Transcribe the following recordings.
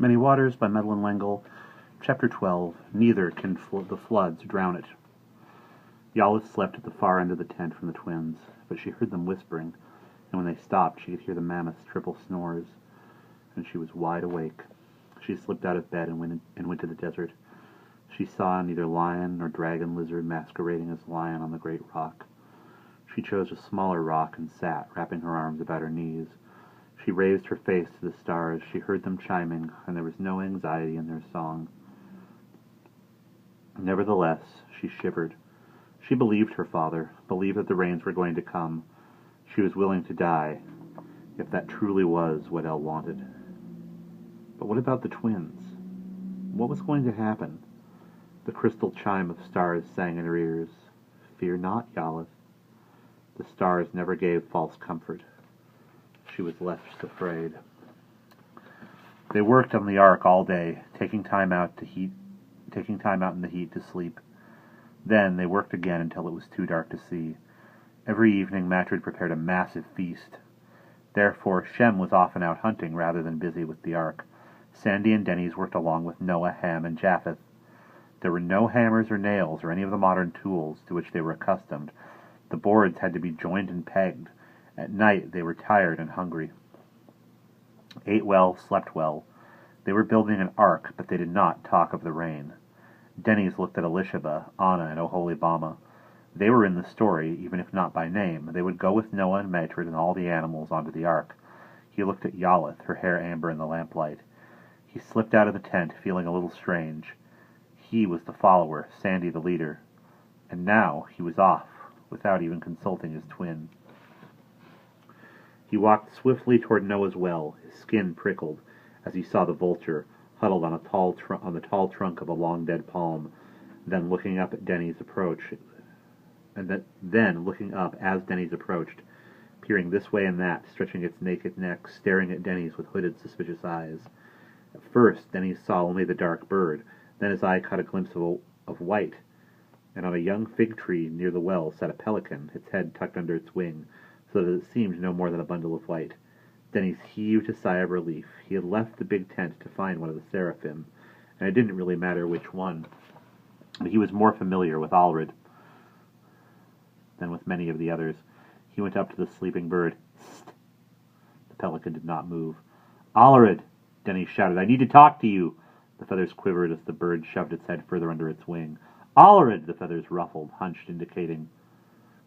Many Waters by Madeleine L'Engle. Chapter 12. Neither can the floods drown it. Yalis slept at the far end of the tent from the twins, but she heard them whispering, and when they stopped she could hear the mammoth's triple snores, and she was wide awake. She slipped out of bed and went to the desert. She saw neither lion nor dragon lizard masquerading as lion on the great rock. She chose a smaller rock and sat, wrapping her arms about her knees. She raised her face to the stars. She heard them chiming, and there was no anxiety in their song. Nevertheless, she shivered. She believed her father, believed that the rains were going to come. She was willing to die, if that truly was what El wanted. But what about the twins? What was going to happen? The crystal chime of stars sang in her ears. Fear not, Yalis. The stars never gave false comfort. She was less afraid. They worked on the ark all day, taking time out in the heat to sleep. Then they worked again until it was too dark to see. Every evening Matred prepared a massive feast. Therefore Shem was often out hunting rather than busy with the ark. Sandy and Denny's worked along with Noah, Ham, and Japheth. There were no hammers or nails or any of the modern tools to which they were accustomed. The boards had to be joined and pegged. At night they were tired and hungry. Ate well, slept well. They were building an ark, but they did not talk of the rain. Denny's looked at Elisheba, Anna, and Oholibama. They were in the story, even if not by name. They would go with Noah and Matred and all the animals onto the ark. He looked at Yalith, her hair amber in the lamplight. He slipped out of the tent, feeling a little strange. He was the follower, Sandy the leader. And now he was off, without even consulting his twin. He walked swiftly toward Noah's well. His skin prickled as he saw the vulture huddled on the tall trunk of a long dead palm. Then looking up as Denny's approached, peering this way and that, stretching its naked neck, staring at Denny's with hooded, suspicious eyes. At first, Denny saw only the dark bird. Then his eye caught a glimpse of white, and on a young fig tree near the well sat a pelican, its head tucked under its wing, so that it seemed no more than a bundle of white. Denny's heaved a sigh of relief. He had left the big tent to find one of the seraphim, and it didn't really matter which one. But he was more familiar with Allred than with many of the others. He went up to the sleeping bird. Sst! The pelican did not move. Allred! Denny shouted. I need to talk to you! The feathers quivered as the bird shoved its head further under its wing. Allred! The feathers ruffled, hunched, indicating.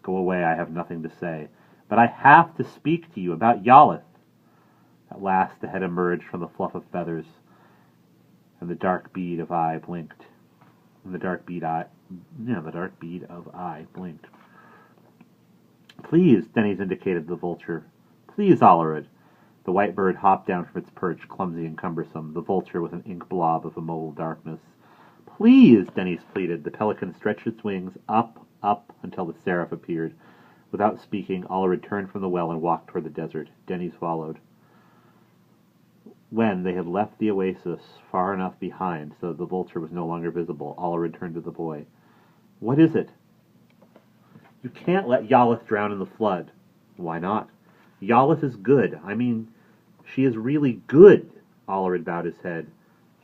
Go away, I have nothing to say. But I have to speak to you about Yalith. At last the head emerged from the fluff of feathers, and the dark bead of eye blinked. Please, Denny's indicated the vulture. Please, Allred. The white bird hopped down from its perch, clumsy and cumbersome, the vulture with an ink blob of immobile darkness. Please, Denny's pleaded. The pelican stretched its wings up, until the seraph appeared. Without speaking, Allred turned from the well and walked toward the desert. Denny's followed. When they had left the oasis far enough behind so that the vulture was no longer visible, Allred turned to the boy. What is it? You can't let Yalith drown in the flood. Why not? Yalith is good. I mean, she is really good. Allred bowed his head.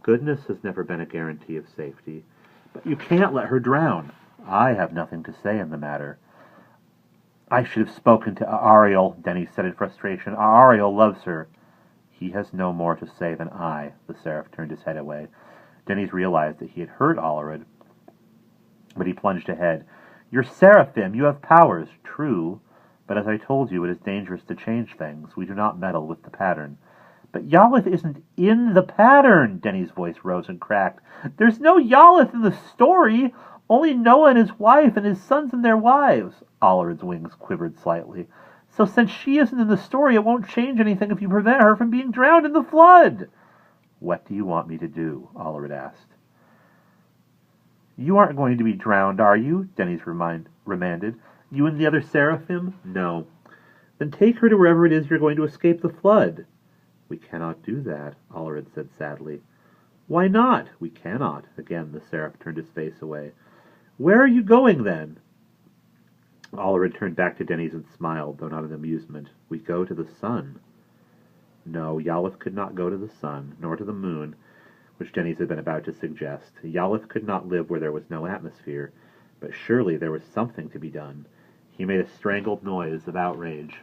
Goodness has never been a guarantee of safety. But you can't let her drown. I have nothing to say in the matter. I should have spoken to Ariel, Denny said in frustration. Ariel loves her. He has no more to say than I. The seraph turned his head away. Denny's realized that he had heard Allred, but he plunged ahead. You're seraphim. You have powers. True. But as I told you, it is dangerous to change things. We do not meddle with the pattern. But Yalith isn't in the pattern. Denny's voice rose and cracked. There's no Yalith in the story. Only Noah and his wife and his sons and their wives. Allred's wings quivered slightly. So since she isn't in the story, it won't change anything if you prevent her from being drowned in the flood. What do you want me to do? Allred asked. You aren't going to be drowned, are you? Denny's remanded. You and the other seraphim? No. Then take her to wherever it is you're going to escape the flood. We cannot do that, Allred said sadly. Why not? We cannot. Again the seraph turned his face away. Where are you going, then? Allred turned back to Denny's and smiled, though not in amusement. We go to the sun. No, Yalith could not go to the sun, nor to the moon, which Denny's had been about to suggest. Yalith could not live where there was no atmosphere, but surely there was something to be done. He made a strangled noise of outrage.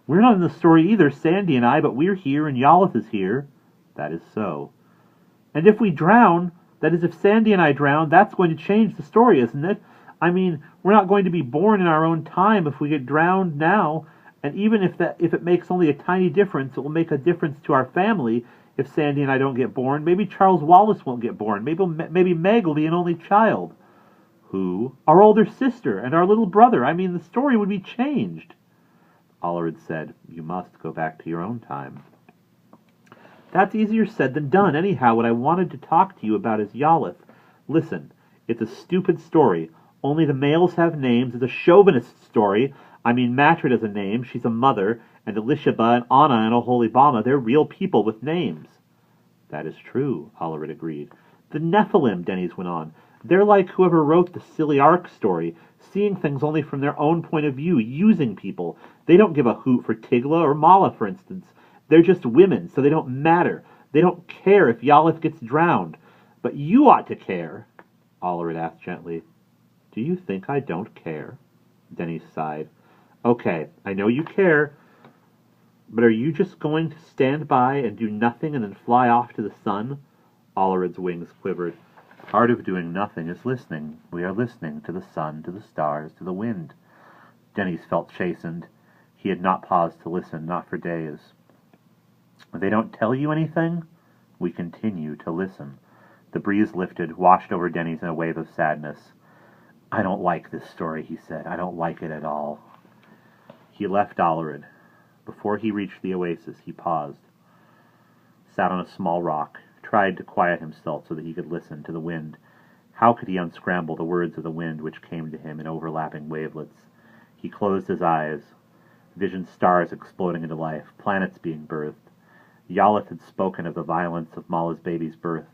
"We're not in the story either, Sandy and I, but we're here and Yalith is here." "That is so." "And if we drown, that is, if Sandy and I drown, that's going to change the story, isn't it? I mean, we're not going to be born in our own time if we get drowned now, and even if it makes only a tiny difference, it will make a difference to our family if Sandy and I don't get born. Maybe Charles Wallace won't get born. Maybe Meg will be an only child." "Who?" "Our older sister and our little brother. I mean, the story would be changed." Ollerud said, "You must go back to your own time." "That's easier said than done. Anyhow, what I wanted to talk to you about is Yalith. Listen, it's a stupid story. Only the males have names. It's a chauvinist story. I mean, Matrid has a name. She's a mother. And Elishaba and Anna and Oholibama, they're real people with names." "That is true," Ollerud agreed. "The Nephilim," Denny's went on. "They're like whoever wrote the silly Ark story, seeing things only from their own point of view, using people. They don't give a hoot for Tigla or Mala, for instance. They're just women, so they don't matter. They don't care if Yalith gets drowned. But you ought to care." Ollerud asked gently. "Do you think I don't care?" Denny sighed. "Okay, I know you care, but are you just going to stand by and do nothing and then fly off to the sun?" Ollerud's wings quivered. "Part of doing nothing is listening. We are listening to the sun, to the stars, to the wind." Denny's felt chastened. He had not paused to listen, not for days. "They don't tell you anything?" "We continue to listen." The breeze lifted, washed over Denny's in a wave of sadness. "I don't like this story," he said. "I don't like it at all." He left Ollerud. Before he reached the oasis, he paused, sat on a small rock, tried to quiet himself so that he could listen to the wind. How could he unscramble the words of the wind which came to him in overlapping wavelets? He closed his eyes, visioned stars exploding into life, planets being birthed. Yalith had spoken of the violence of Mala's baby's birth.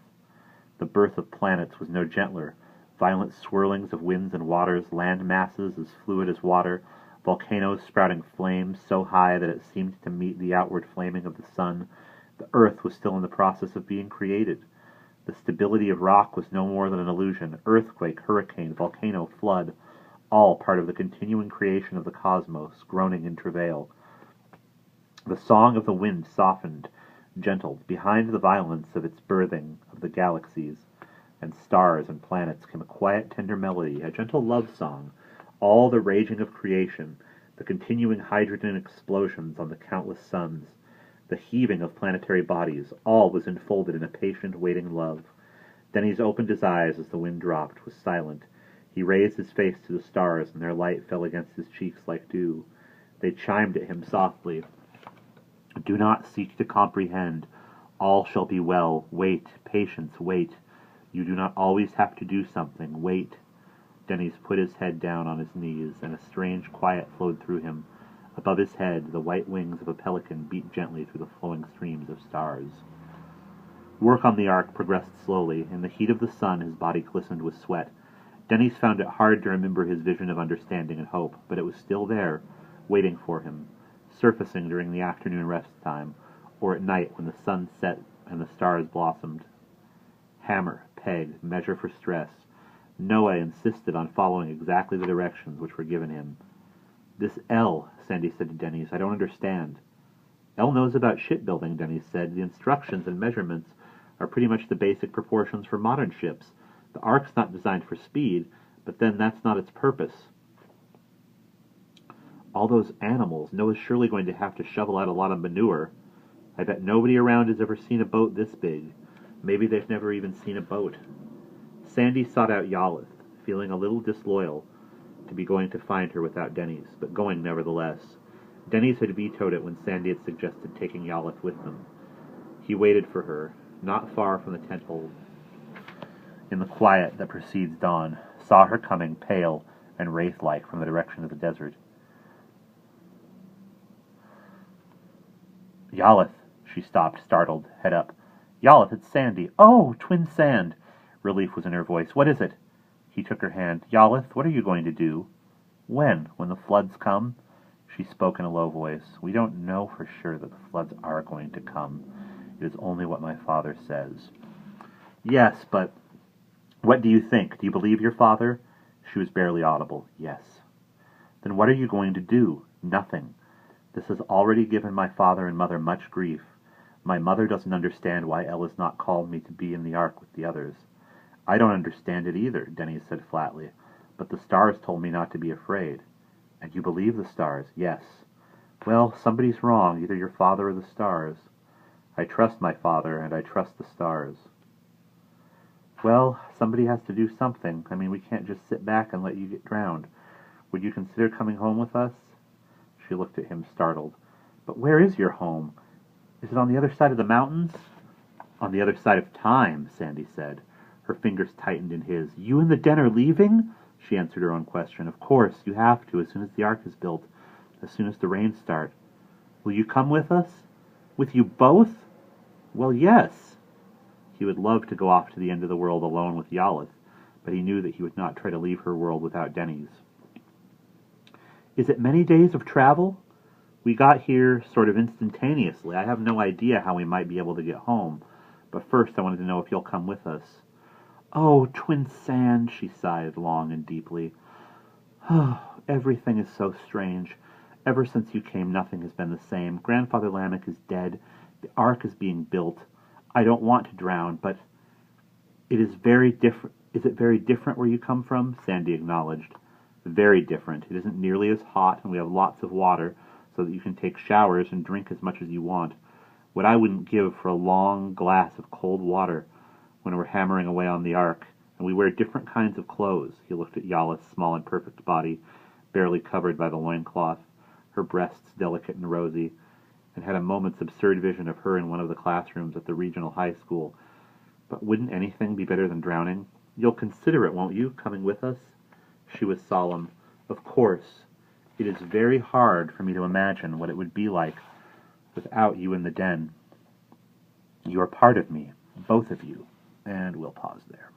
The birth of planets was no gentler. Violent swirlings of winds and waters, land masses as fluid as water, volcanoes sprouting flames so high that it seemed to meet the outward flaming of the sun. The earth was still in the process of being created. The stability of rock was no more than an illusion. Earthquake, hurricane, volcano, flood, all part of the continuing creation of the cosmos, groaning in travail. The song of the wind softened, gentled. Behind the violence of its birthing of the galaxies and stars and planets came a quiet, tender melody, a gentle love song. All the raging of creation, the continuing hydrogen explosions on the countless suns, the heaving of planetary bodies, all was enfolded in a patient, waiting love. Denny's opened his eyes as the wind dropped, was silent. He raised his face to the stars, and their light fell against his cheeks like dew. They chimed at him softly. "Do not seek to comprehend. All shall be well. Wait, patience, wait. You do not always have to do something. Wait." Denny's put his head down on his knees, and a strange quiet flowed through him. Above his head, the white wings of a pelican beat gently through the flowing streams of stars. Work on the ark progressed slowly. In the heat of the sun, his body glistened with sweat. Denny's found it hard to remember his vision of understanding and hope, but it was still there, waiting for him, surfacing during the afternoon rest time, or at night when the sun set and the stars blossomed. Hammer, peg, measure for stress. Noah insisted on following exactly the directions which were given him. "This L," Sandy said to Denny's, "I don't understand." "L knows about shipbuilding," Denny's said. "The instructions and measurements are pretty much the basic proportions for modern ships. The Ark's not designed for speed, but then that's not its purpose." "All those animals. Noah's surely going to have to shovel out a lot of manure. I bet nobody around has ever seen a boat this big. Maybe they've never even seen a boat." Sandy sought out Yalith, feeling a little disloyal to be going to find her without Denny's, but going nevertheless. Denny's had vetoed it when Sandy had suggested taking Yalith with them. He waited for her, not far from the tent hole, in the quiet that precedes dawn, saw her coming, pale and wraith-like, from the direction of the desert. "Yalith," she stopped, startled, head up. "Yalith, it's Sandy." "Oh, Twin Sand!" Relief was in her voice. "What is it?" He took her hand. "Yalith, what are you going to do?" "When? When the floods come?" She spoke in a low voice. "We don't know for sure that the floods are going to come. It is only what my father says." "Yes, but what do you think? Do you believe your father?" She was barely audible. "Yes." "Then what are you going to do?" "Nothing. This has already given my father and mother much grief. My mother doesn't understand why El has not called me to be in the ark with the others." "I don't understand it either," Denny said flatly. "But the stars told me not to be afraid." "And you believe the stars?" "Yes." "Well, somebody's wrong, either your father or the stars." "I trust my father, and I trust the stars." "Well, somebody has to do something. I mean, we can't just sit back and let you get drowned. Would you consider coming home with us?" She looked at him, startled. "But where is your home? Is it on the other side of the mountains?" "On the other side of time," Sandy said. Her fingers tightened in his. "You and the Den are leaving?" She answered her own question. "Of course, you have to, as soon as the ark is built, as soon as the rains start." "Will you come with us?" "With you both?" "Well, yes." He would love to go off to the end of the world alone with Yalith, but he knew that he would not try to leave her world without Denny's. "Is it many days of travel?" "We got here sort of instantaneously. I have no idea how we might be able to get home. But first I wanted to know if you'll come with us." "Oh, Twin Sand," she sighed long and deeply. "Oh, everything is so strange. Ever since you came, nothing has been the same. Grandfather Lamech is dead. The ark is being built. I don't want to drown, but it is very different. Is it very different where you come from?" Sandy acknowledged. "Very different. It isn't nearly as hot, and we have lots of water, so that you can take showers and drink as much as you want. What I wouldn't give for a long glass of cold water when we're hammering away on the ark. And we wear different kinds of clothes." He looked at Yalith's small and perfect body, barely covered by the loincloth, her breasts delicate and rosy, and had a moment's absurd vision of her in one of the classrooms at the regional high school. "But wouldn't anything be better than drowning? You'll consider it, won't you, coming with us?" She was solemn. "Of course. It is very hard for me to imagine what it would be like without you in the den. You are part of me, both of you." And we'll pause there.